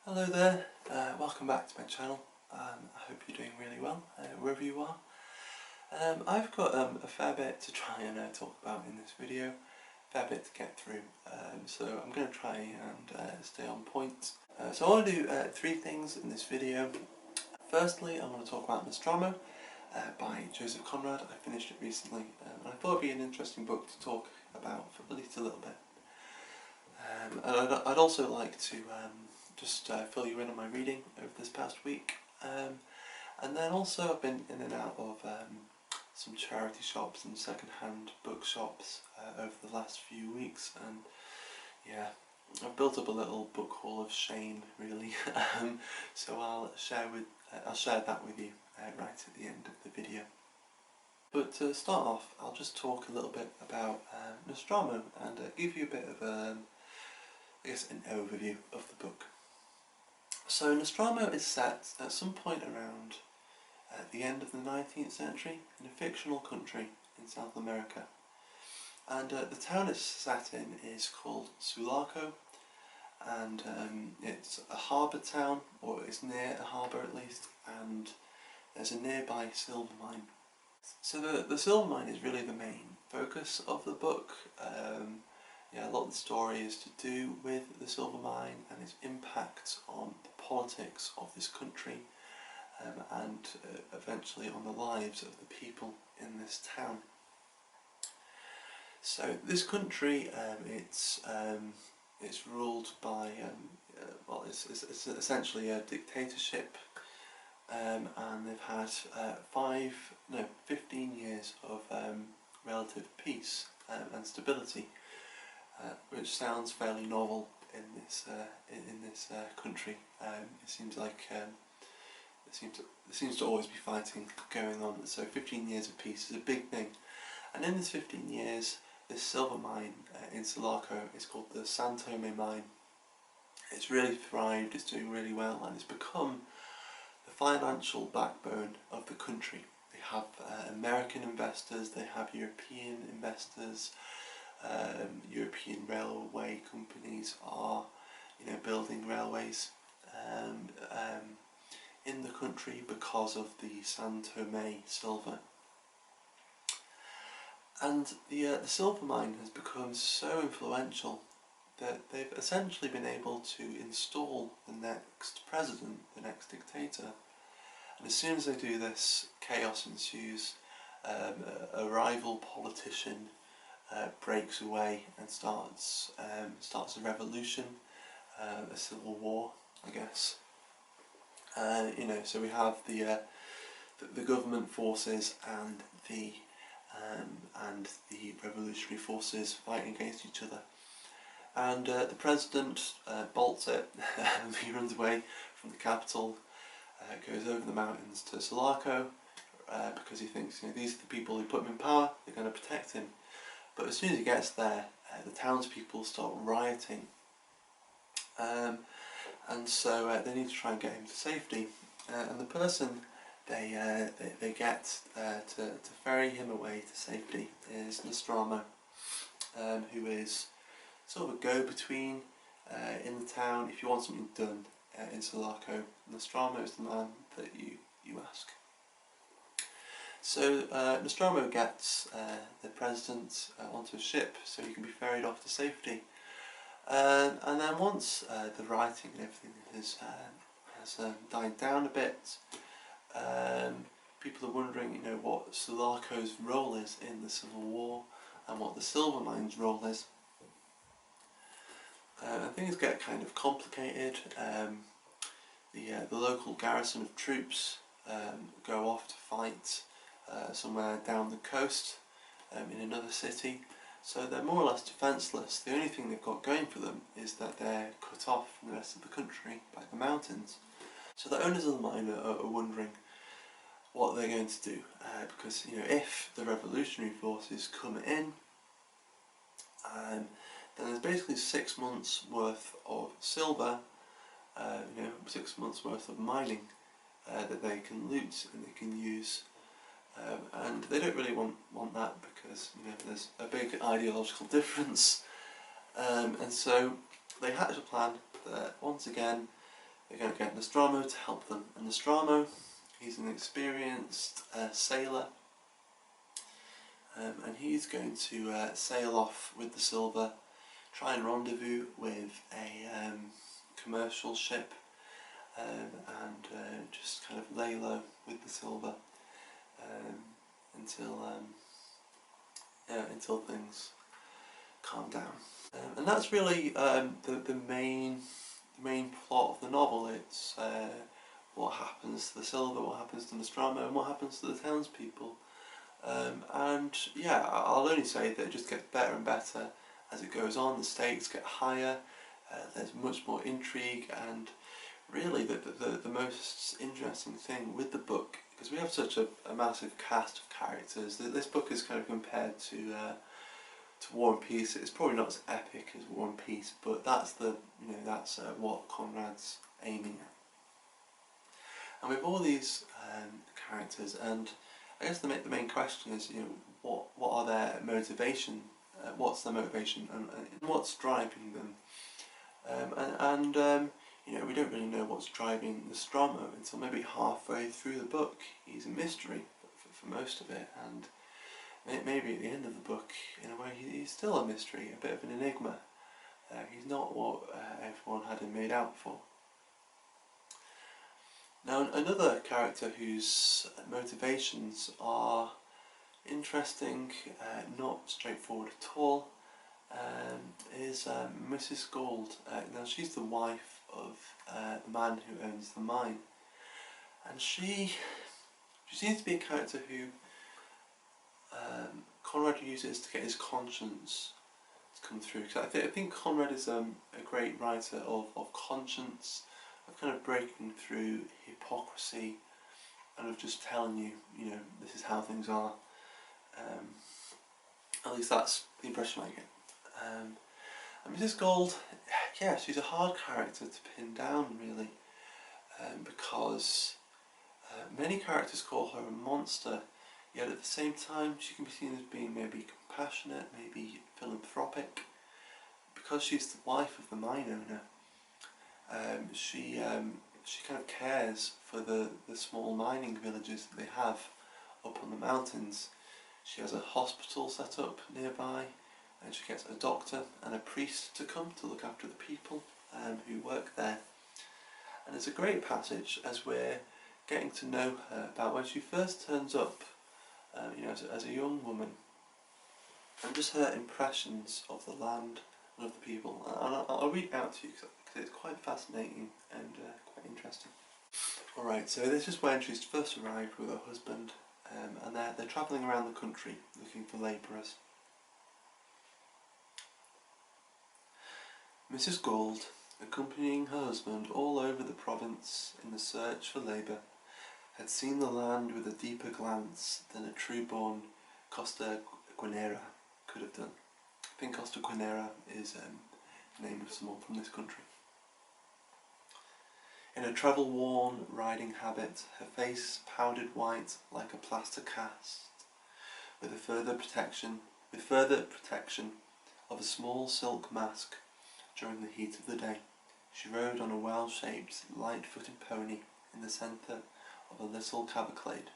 Hello there, welcome back to my channel. I hope you're doing really well, wherever you are. I've got a fair bit to try and talk about in this video, fair bit to get through, so I'm going to try and stay on point. So I want to do three things in this video. Firstly, I want to talk about Nostromo by Joseph Conrad. I finished it recently and I thought it would be an interesting book to talk about for at least a little bit. And I'd also like to just fill you in on my reading over this past week, and then also I've been in and out of some charity shops and second-hand bookshops over the last few weeks, and yeah, I've built up a little book haul of shame really. So I'll share that with you right at the end of the video. But to start off, I'll just talk a little bit about Nostromo and give you a bit of I guess an overview of the book. So Nostromo is set at some point around the end of the 19th century in a fictional country in South America. And the town it's set in is called Sulaco, and it's a harbour town, or it's near a harbour at least, and there's a nearby silver mine. So the silver mine is really the main focus of the book. Yeah, a lot of the story is to do with the silver mine and its impact on the politics of this country, and eventually on the lives of the people in this town. So this country, it's ruled by, well, it's essentially a dictatorship, and they've had 15 years of relative peace and stability. Which sounds fairly novel in this country. It seems like there seems to always be fighting going on. So 15 years of peace is a big thing. And in this 15 years, this silver mine in Sulaco is called the São Tomé mine. It's really thrived. It's doing really well, and it's become the financial backbone of the country. They have American investors. They have European investors. European railway companies are, building railways in the country because of the São Tomé silver. And the silver mine has become so influential that they've essentially been able to install the next president, the next dictator. And as soon as they do this, chaos ensues. A rival politician breaks away and starts a revolution, a civil war, I guess. So we have the government forces and the revolutionary forces fighting against each other. And the president bolts it. He runs away from the capital, goes over the mountains to Sulaco, because he thinks these are the people who put him in power. They're going to protect him. But as soon as he gets there, the townspeople start rioting, and so they need to try and get him to safety. And the person they get to ferry him away to safety is Nostromo, who is sort of a go-between in the town. If you want something done in Sulaco, Nostromo is the man that you ask. So Nostromo gets the president onto a ship so he can be ferried off to safety, and then once the rioting and everything has died down a bit, people are wondering, what Sulaco's role is in the Civil War and what the silver mine's role is. And things get kind of complicated. The local garrison of troops go off to fight somewhere down the coast in another city, so they're more or less defenceless. The only thing they've got going for them is that they're cut off from the rest of the country by the mountains. So the owners of the mine are wondering what they're going to do, because if the revolutionary forces come in, then there's basically 6 months worth of silver, 6 months worth of mining that they can loot and they can use. And they don't really want that because there's a big ideological difference, and so they hatch a plan that once again they're going to get Nostromo to help them. And Nostromo, he's an experienced sailor, and he's going to sail off with the silver, try and rendezvous with a commercial ship, and just kind of lay low with the silver until things calm down. And that's really the main plot of the novel. It's what happens to the silver, what happens to Nostromo, and what happens to the townspeople. And yeah, I'll only say that it just gets better and better as it goes on. The stakes get higher, there's much more intrigue, and really the most interesting thing with the book, because we have such a massive cast of characters, this book is kind of compared to War and Peace. It's probably not as epic as War and Peace, but that's what Conrad's aiming at. And with all these characters, and I guess the main question is, what are their motivation? What's their motivation, and what's driving them? We don't really know what's driving Nostromo until maybe halfway through the book. He's a mystery for most of it, and maybe at the end of the book, in a way, he's still a mystery, a bit of an enigma. He's not what everyone had him made out for. Now, another character whose motivations are interesting, not straightforward at all, is Mrs. Gould. Now, she's the wife of the man who owns the mine, and she seems to be a character who Conrad uses to get his conscience to come through. Because I think Conrad is a great writer of conscience, of kind of breaking through hypocrisy, and of just telling you, this is how things are. At least that's the impression I get. And Mrs. Gould, yeah, she's a hard character to pin down, really, because many characters call her a monster, yet at the same time she can be seen as being maybe compassionate, maybe philanthropic. Because she's the wife of the mine owner, she kind of cares for the small mining villages that they have up on the mountains. She has a hospital set up nearby, and she gets a doctor and a priest to come to look after the people who work there. And it's a great passage as we're getting to know her, about when she first turns up, as a young woman, and just her impressions of the land and of the people. And I'll read it out to you because it's quite fascinating and quite interesting. Alright, so this is when she's first arrived with her husband, and they're travelling around the country looking for labourers. Mrs. Gould, accompanying her husband all over the province in the search for labour, had seen the land with a deeper glance than a true-born Costaguanera could have done. I think Costaguanera is the name of someone from this country. In a travel-worn riding habit, her face powdered white like a plaster cast, with further protection of a small silk mask during the heat of the day, she rode on a well-shaped, light-footed pony in the centre of a little cavalcade.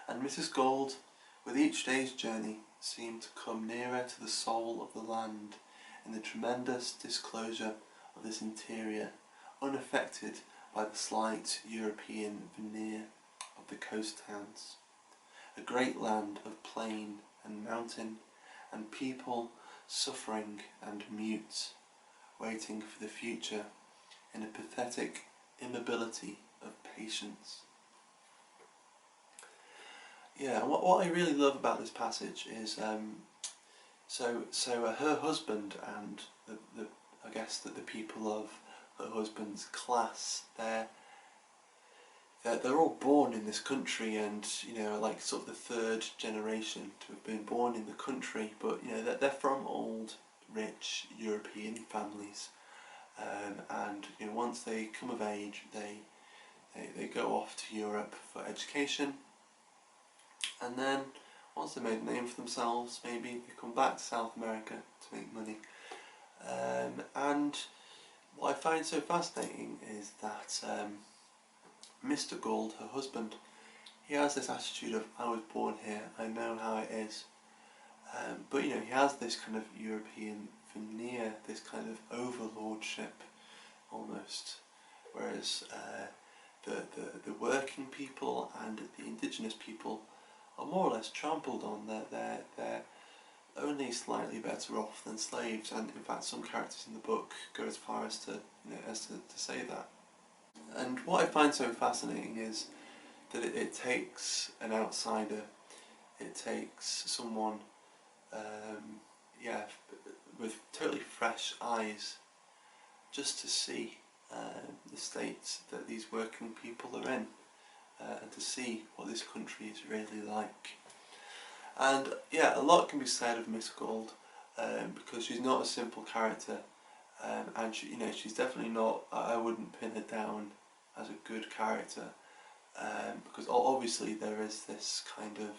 And Mrs. Gould, with each day's journey, seemed to come nearer to the soul of the land in the tremendous disclosure of this interior, unaffected by the slight European veneer of the coast towns. A great land of plain and mountain, and people suffering and mute, waiting for the future in a pathetic immobility of patience. Yeah, what I really love about this passage is her husband and I guess the people of her husband's class, they're all born in this country, and like sort of the third generation to have been born in the country, but they're from old rich European families, and once they come of age, they go off to Europe for education, and then once they've made a name for themselves, maybe they come back to South America to make money. And what I find so fascinating is that Mr. Gould, her husband, he has this attitude of, I was born here, I know how it is. But you know, he has this kind of European veneer, this kind of overlordship almost, whereas the working people and the indigenous people are more or less trampled on. They're only slightly better off than slaves, and in fact some characters in the book go as far as to say that. And what I find so fascinating is that it takes an outsider, it takes someone with totally fresh eyes just to see the state that these working people are in, and to see what this country is really like. And yeah, a lot can be said of Miss Gould, because she's not a simple character, and she's definitely not. I wouldn't pin her down as a good character, because obviously there is this kind of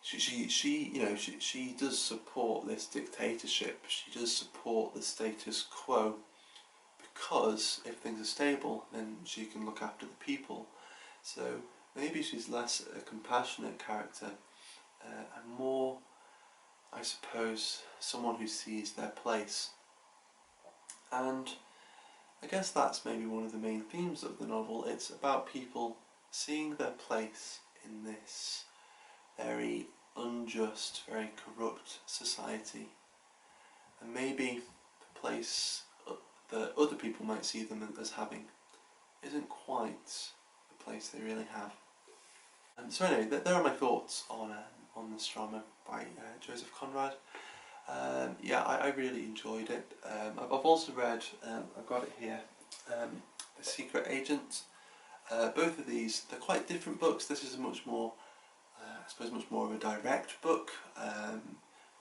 she does support this dictatorship. She does support the status quo, because if things are stable, then she can look after the people. So maybe she's less a compassionate character, and more, I suppose, someone who sees their place. And I guess that's maybe one of the main themes of the novel. It's about people seeing their place in this very unjust, very corrupt society, and maybe the place that other people might see them as having isn't quite the place they really have. So anyway, there are my thoughts on Nostromo by Joseph Conrad. Yeah, I really enjoyed it. I've also read, I've got it here, The Secret Agent. Both of these, they're quite different books. This is a much more, I suppose, much more of a direct book,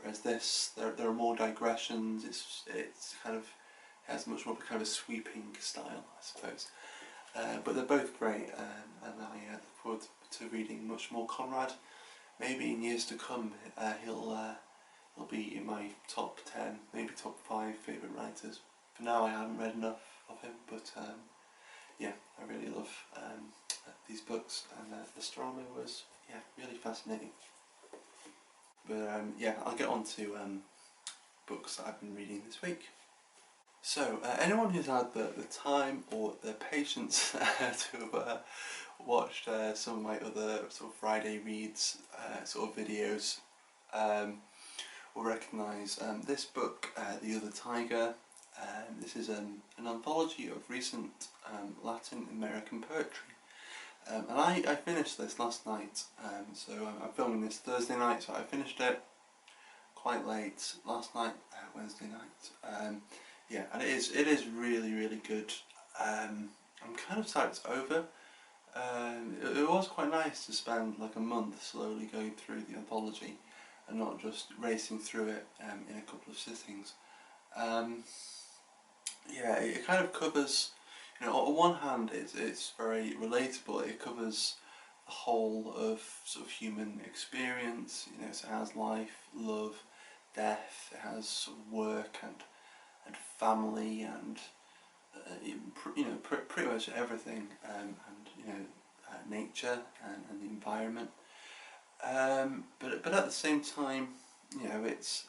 whereas this, there are more digressions. It's kind of, it has much more of a kind of a sweeping style, I suppose. But they're both great, and I look forward to reading much more Conrad. Maybe in years to come, he'll be in my top 10, maybe top 5 favourite writers. For now, I haven't read enough of him, but yeah, I really love these books, and Nostromo was, yeah, really fascinating. But yeah, I'll get on to books that I've been reading this week. So, anyone who's had the time or the patience to have watched some of my other sort of Friday reads sort of videos will recognise this book, The Other Tiger. This is an anthology of recent Latin American poetry. And I finished this last night, so I'm filming this Thursday night, so I finished it quite late last night, Wednesday night. Yeah, and it is really, really good. I'm kind of sad it's over. It was quite nice to spend like a month slowly going through the anthology and not just racing through it in a couple of sittings. Yeah, it kind of covers, you know, on one hand it's very relatable. It covers the whole of sort of human experience. You know, so it has life, love, death. It has sort of work and family, and you know, pretty much everything, and you know, nature and the environment. But at the same time, you know, it's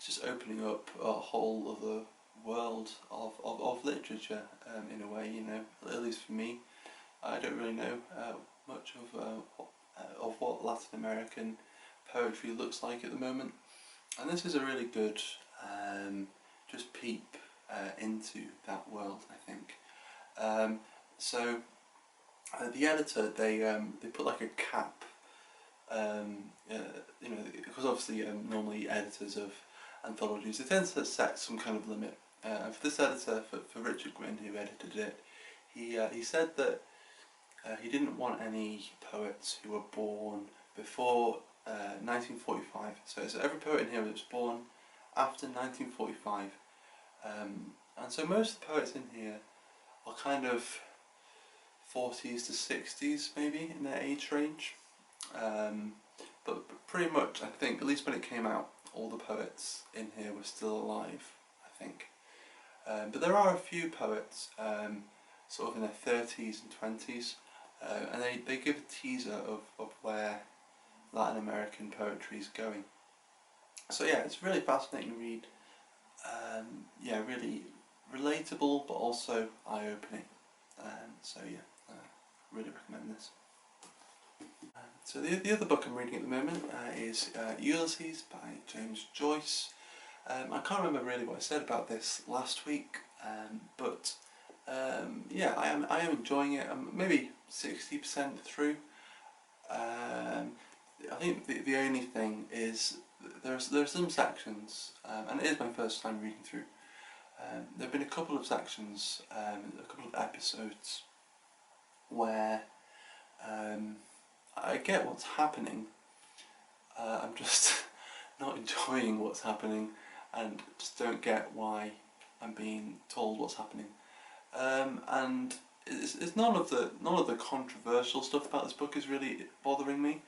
just opening up a whole other world of literature, in a way. You know, at least for me, I don't really know much of what Latin American poetry looks like at the moment, and this is a really good just peep into that world, I think. So the editor, they put like a cap, you know, because obviously normally editors of anthologies, they tend to set some kind of limit. For this editor, for Richard Gwyn, who edited it, he said that he didn't want any poets who were born before 1945. So every poet in here was born after 1945. And so most of the poets in here are kind of 40s to 60s, maybe, in their age range. But pretty much, I think, at least when it came out, all the poets in here were still alive, I think. But there are a few poets sort of in their 30s and 20s, and they give a teaser of where Latin American poetry is going. So yeah, it's really fascinating read. Yeah, really relatable but also eye-opening. So yeah, really recommend this. So the other book I'm reading at the moment is Ulysses by James Joyce. I can't remember really what I said about this last week, but yeah, I am enjoying it. I'm maybe 60% through. I think the only thing is there are some sections, and it is my first time reading through. There have been a couple of sections, a couple of episodes where I get what's happening. I'm just not enjoying what's happening, and just don't get why I'm being told what's happening. And it's none of the controversial stuff about this book is really bothering me.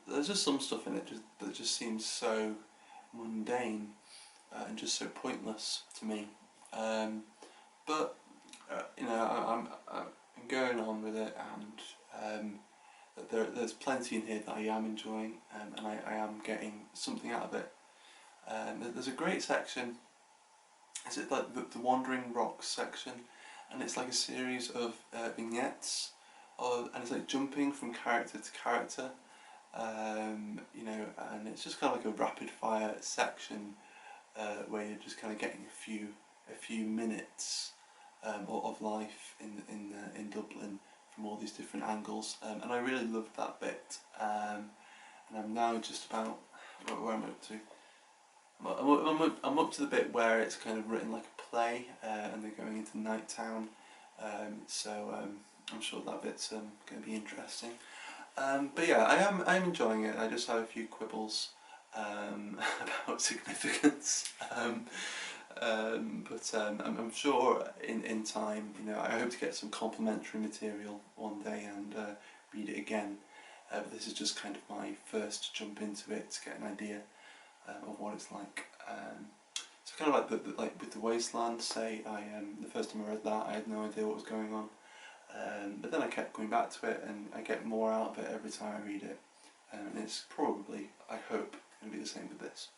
There's just some stuff in it that just seems so mundane and just so pointless to me. But you know, I'm going on with it, and there's plenty in here that I am enjoying, and I am getting something out of it. There's a great section. Is it like the Wandering Rocks section? And it's like a series of vignettes, and it's like jumping from character to character. You know, and it's just kind of like a rapid fire section where you're just kind of getting a few minutes of life in Dublin from all these different angles, and I really loved that bit. And I'm now just about where I'm up to. I'm up to the bit where it's kind of written like a play, and they're going into Night Town. So I'm sure that bit's going to be interesting. But yeah, I am enjoying it. I just have a few quibbles about significance. But I'm sure in time, you know, I hope to get some complementary material one day and read it again. But this is just kind of my first jump into it to get an idea of what it's like. So kind of like like with The Wasteland, say, the first time I read that, I had no idea what was going on. But then I kept going back to it, and I get more out of it every time I read it. And it's probably, I hope, going to be the same with this.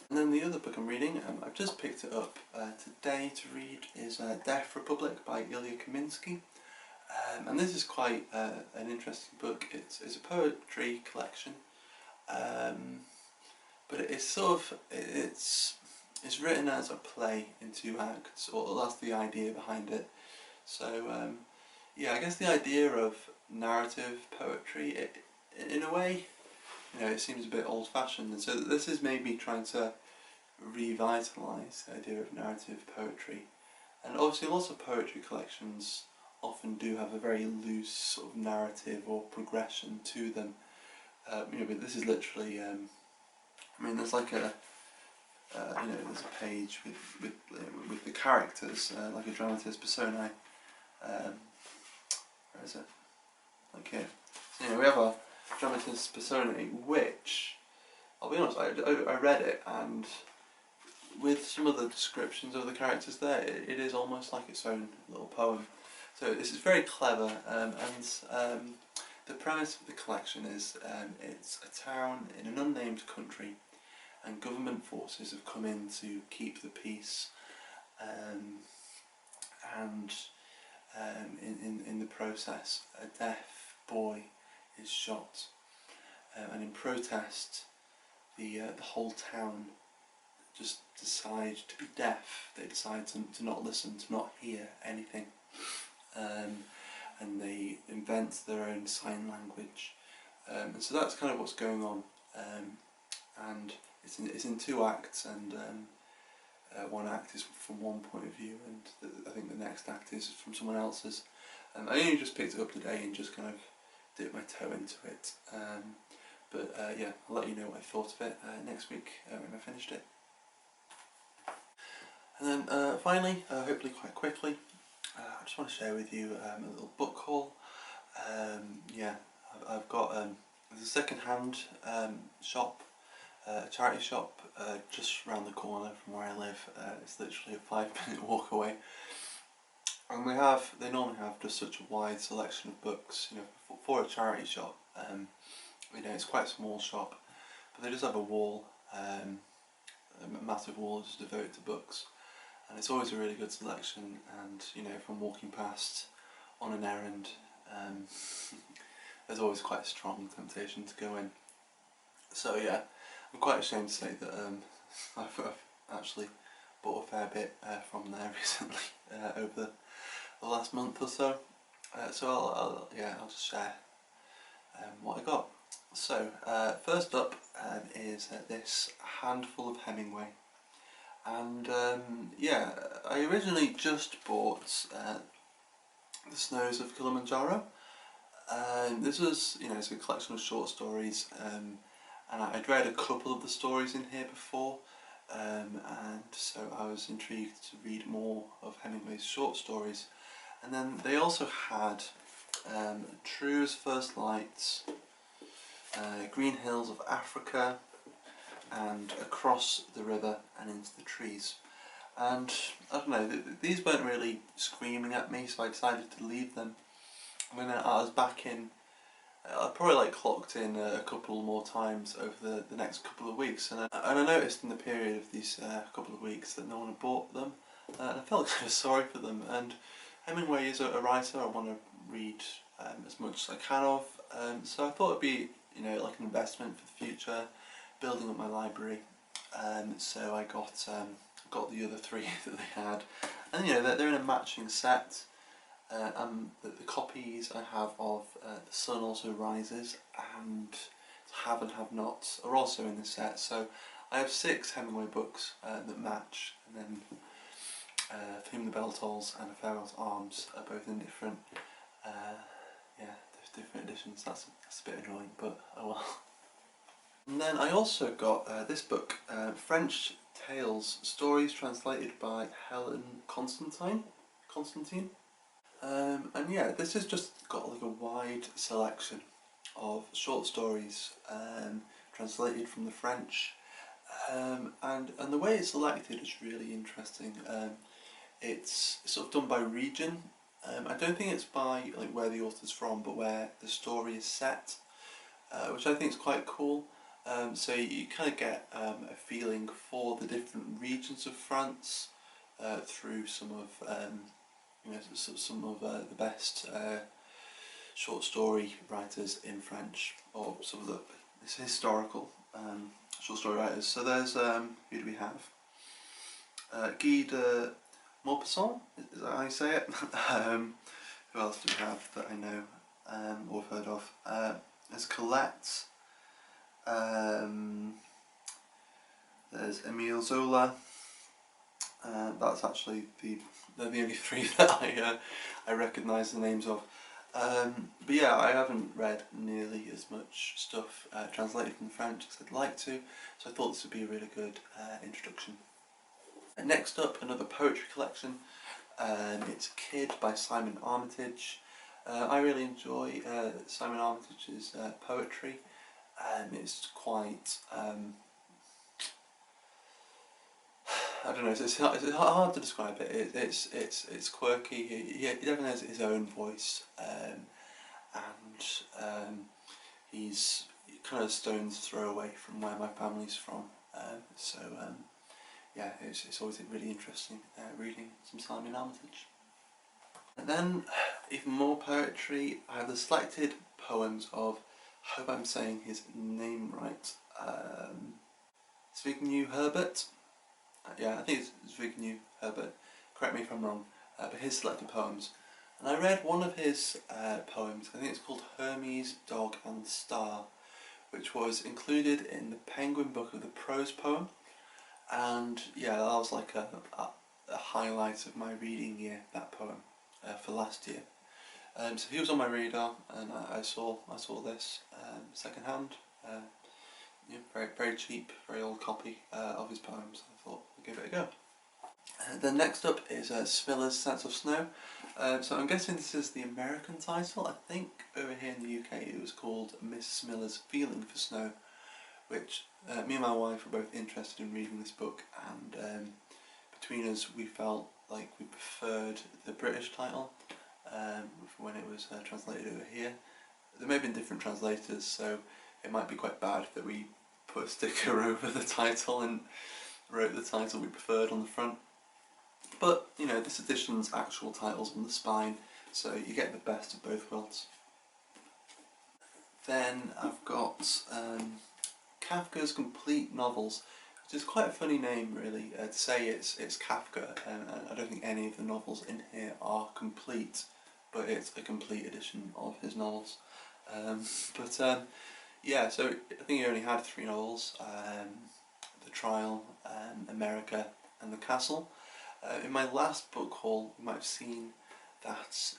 And then the other book I'm reading, I've just picked it up today to read, is Deaf Republic by Ilya Kaminsky. And this is quite an interesting book. It's a poetry collection, but it's sort of it's written as a play in 2 acts, or that's the idea behind it. So yeah, I guess the idea of narrative poetry, in a way, you know, it seems a bit old-fashioned, and so this is maybe trying to revitalise the idea of narrative poetry. And obviously lots of poetry collections often do have a very loose sort of narrative or progression to them. You know, but this is literally, I mean, there's like a, you know, there's a page with the characters, like a dramatis personae. Where is it? Like here. So, you know, we have a dramatis personae, which, I'll be honest, I read it, and with some of the descriptions of the characters there, it is almost like its own little poem. So this is very clever, and the premise of the collection is it's a town in an unnamed country, and government forces have come in to keep the peace, and in the process a deaf boy is shot, and in protest the whole town just decide to be deaf. They decide to not listen, to not hear anything, and they invent their own sign language, and so that's kind of what's going on, and it's in 2 acts, and one act is from one point of view, and I think the next act is from someone else's. I only just picked it up today and just kind of dipped my toe into it, but yeah, I'll let you know what I thought of it next week when I finished it. And then finally, hopefully quite quickly, I just want to share with you a little book haul. Yeah, I've got there's a second-hand shop a charity shop just around the corner from where I live. It's literally a 5-minute walk away. And they normally have just such a wide selection of books, you know, for a charity shop. You know, it's quite a small shop, but they just have a wall, a massive wall just devoted to books. And it's always a really good selection, and you know, if I'm walking past on an errand, there's always quite a strong temptation to go in. So yeah, I'm quite ashamed to say that I've actually bought a fair bit from there recently over the last month or so. So I'll just share what I got. So first up is this handful of Hemingway, and yeah, I originally just bought The Snows of Kilimanjaro. This was, you know, it's a collection of short stories, and I'd read a couple of the stories in here before, and so I was intrigued to read more of Hemingway's short stories. And then they also had True as First Lights, Green Hills of Africa, and Across the River and Into the Trees. And I don't know, these weren't really screaming at me, so I decided to leave them. When I was back in, I probably like clocked in a couple more times over the next couple of weeks, and I noticed in the period of these couple of weeks that no one had bought them, and I felt kind of sorry for them. And Hemingway is a writer I want to read as much as I can of, so I thought it'd be, you know, like an investment for the future, building up my library. So I got the other three that they had, and you know, they're in a matching set. The copies I have of The Sun Also Rises and Have and Have Nots are also in the set, so I have 6 Hemingway books that match, and then For Whom the Bell Tolls and A Farewell to Arms are both in different different editions. That's a bit annoying, but oh well. And then I also got this book, French Tales, Stories translated by Helen Constantine. And yeah, this has just got like a wide selection of short stories translated from the French, and the way it's selected is really interesting. It's sort of done by region. I don't think it's by like where the author's from, but where the story is set, which I think is quite cool. So you kind of get a feeling for the different regions of France through some of you know, some of the best short story writers in French, or some of the historical short story writers. So there's who do we have? Guy de Maupassant, is that how you say it? Who else do we have that I know or have heard of? There's Colette. There's Emile Zola. That's actually they're the only 3 that I recognise the names of. But yeah, I haven't read nearly as much stuff translated from French as I'd like to, so I thought this would be a really good introduction. Next up, another poetry collection. It's Kid by Simon Armitage. I really enjoy Simon Armitage's poetry. It's quite I don't know. It's hard to describe it. It's quirky. He definitely has his own voice, and he's kind of a stone's throw away from where my family's from. Yeah, it's always really interesting reading some Simon Armitage. And then, even more poetry. I have the selected poems of, I hope I'm saying his name right, Zbigniew Herbert. Yeah, I think it's Zbigniew Herbert, correct me if I'm wrong, but his selected poems. And I read one of his poems, I think it's called Hermes, Dog and Star, which was included in the Penguin book of the prose poem. And yeah, that was like a highlight of my reading year, that poem, for last year. So he was on my radar, and I saw this second hand. Yeah, very cheap, very old copy of his poems. I thought I'd give it a go. Then next up is Smilla's Sense of Snow. So I'm guessing this is the American title. I think over here in the UK it was called Miss Smilla's Feeling for Snow, which me and my wife were both interested in reading this book, and between us we felt like we preferred the British title when it was translated over here. There may have been different translators, so it might be quite bad that we put a sticker over the title and wrote the title we preferred on the front. But, you know, this edition's actual title's on the spine, so you get the best of both worlds. Then I've got Kafka's Complete Novels, which is quite a funny name really, to say it's Kafka, and I don't think any of the novels in here are complete, but it's a complete edition of his novels. Yeah, so I think he only had 3 novels, The Trial, America and The Castle. In my last book haul you might have seen that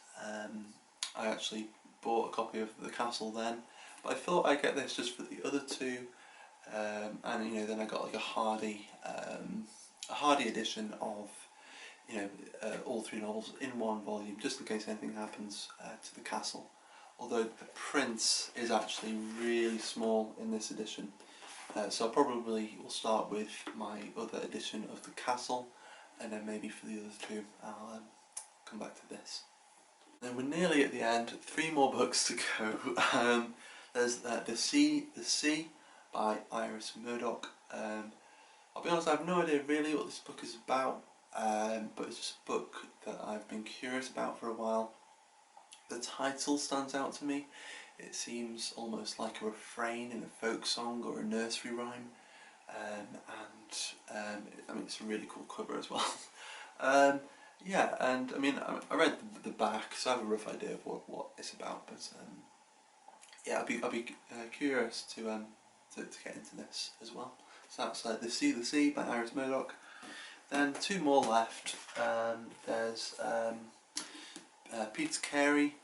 I actually bought a copy of The Castle then, but I thought I'd get this just for the other 2, and you know, then I got like a hardy edition of, you know, all 3 novels in one volume, just in case anything happens to The Castle. Although the print is actually really small in this edition, so I probably will start with my other edition of The Castle, and then maybe for the other 2 I'll come back to this. Then we're nearly at the end, 3 more books to go. There's The Sea by Iris Murdoch. I'll be honest, I have no idea really what this book is about, but it's just a book that I've been curious about for a while. The title stands out to me. It seems almost like a refrain in a folk song or a nursery rhyme, and I mean, it's a really cool cover as well. Yeah, and I mean, I read the back, so I have a rough idea of what it's about, but yeah, I'll be curious to get into this as well. So that's The Sea by Iris Murdoch. Then 2 more left. There's Peter Carey,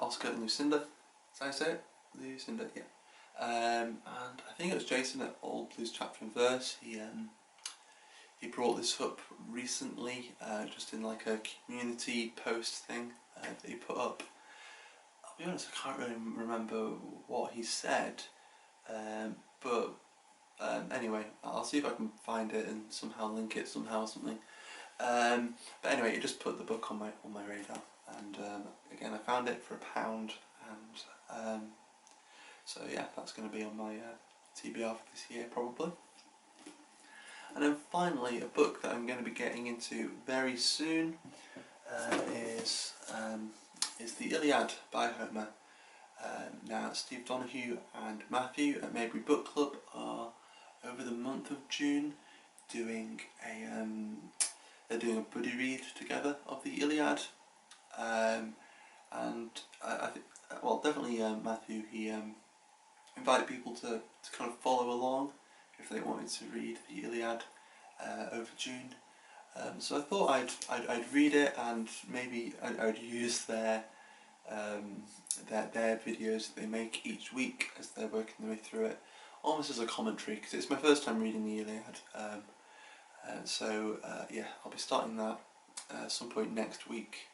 Oscar and Lucinda. Did I say it? Lucinda, yeah. And I think it was Jason at Old Blues Chapter and Verse. He brought this up recently, just in like a community post thing that he put up. I'll be honest, I can't really remember what he said, but anyway, I'll see if I can find it and somehow link it somehow or something. But anyway, he just put the book on my radar, and again I found it for £1, and so yeah, that's going to be on my TBR for this year probably. And then finally, a book that I'm going to be getting into very soon is the Iliad by Homer. Now Steve Donoghue and Matthew at Maybury Book Club are over the month of June doing they're doing a buddy read together of the Iliad, and I think, well, definitely Matthew, he invited people to kind of follow along if they wanted to read the Iliad over June. So I thought I'd read it, and maybe I'd use their videos that they make each week as they're working their way through it, almost as a commentary, because it's my first time reading the Iliad. So yeah, I'll be starting that at some point next week,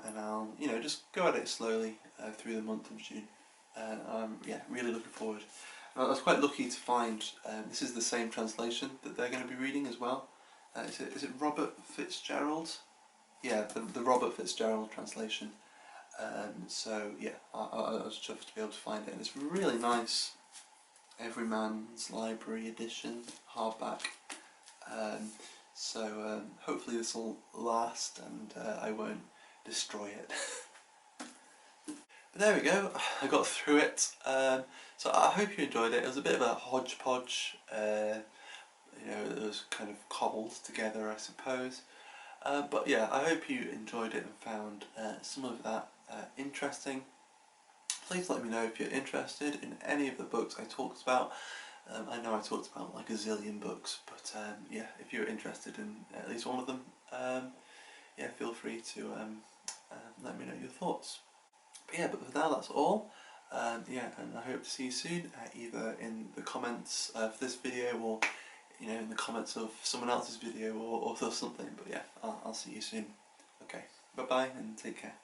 and I'll, you know, just go at it slowly through the month of June. Yeah, really looking forward. I was quite lucky to find this is the same translation that they're going to be reading as well. Is it Robert Fitzgerald? Yeah, the Robert Fitzgerald translation. So yeah, I was chuffed to be able to find it, and it's really nice. Everyman's Library edition, hardback. So hopefully this will last, and I won't destroy it. But there we go, I got through it. So I hope you enjoyed it. It was a bit of a hodgepodge, you know, it was kind of cobbled together, I suppose. But yeah, I hope you enjoyed it and found some of that interesting. Please let me know if you're interested in any of the books I talked about. I know I talked about like a zillion books, but yeah, if you're interested in at least one of them, yeah, feel free to let me know your thoughts. But yeah, but for now that's all. Yeah, and I hope to see you soon, either in the comments of this video, or you know, in the comments of someone else's video, or something. But yeah, I'll see you soon. Okay, bye bye and take care.